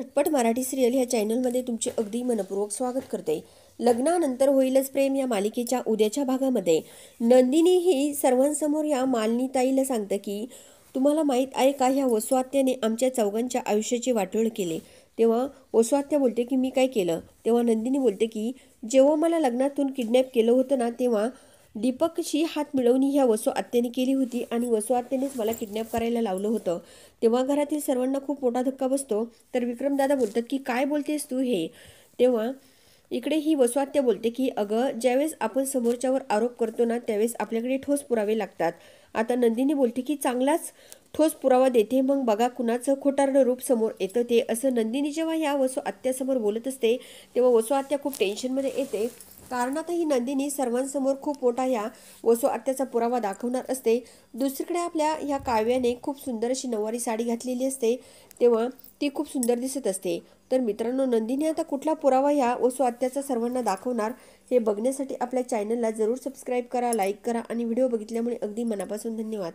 झटपट मराठी सिरियल ह्या चॅनलमध्ये तुमचे अगदी मनपूर्वक स्वागत करते। लग्नानंतर होईलच प्रेम या मालिकेच्या उद्याच्या भागामध्ये नंदिनी ही सर्वांसमोर या मालिनीताईला सांगते की तुम्हाला माहीत आहे का, ह्या वसुआत्याने आमच्या चौघांच्या आयुष्याची वाटोळ केली। तेव्हा वसुआत्या बोलते की मी काय केलं। तेव्हा नंदिनी बोलते की जेव्हा मला लग्नातून किडनॅप केलं होतं ना, तेव्हा दीपकशी हात मिळवणी ह्या वसुआत्याने केली होती आणि वसुआत्यानेच मला किडनॅप करायला लावलं होतं। तेव्हा घरातील सर्वांना खूप मोठा धक्का बसतो। तर विक्रमदादा बोलतात की काय बोलतेस तू हे। तेव्हा इकडे ही वसुआत्या बोलते की अगं, ज्यावेळेस आपण समोरच्यावर आरोप करतो ना, त्यावेळेस आपल्याकडे ठोस पुरावे लागतात। आता नंदिनी बोलते की चांगलाच ठोस पुरावा देते, मग बघा कुणाचं खोटारडं रूप समोर येतं ते। असं नंदिनी जेव्हा ह्या वसुआत्यासमोर बोलत असते तेव्हा वसुआत्या खूप टेन्शनमध्ये येते, कारण आता ही नंदिनी सर्वांसमोर खूप मोठा ह्या वसुआत्याचा पुरावा दाखवणार असते। दुसरीकडे आपल्या ह्या काव्याने खूप सुंदर अशी नऊवारी साडी घातलेली असते, तेव्हा ती खूप सुंदर दिसत असते। तर मित्रांनो, नंदिनी आता कुठला पुरावा ह्या वसुआत्याचा सर्वांना दाखवणार हे बघण्यासाठी आपल्या चॅनलला जरूर सबस्क्राईब करा, लाईक करा आणि व्हिडिओ बघितल्यामुळे अगदी मनापासून धन्यवाद।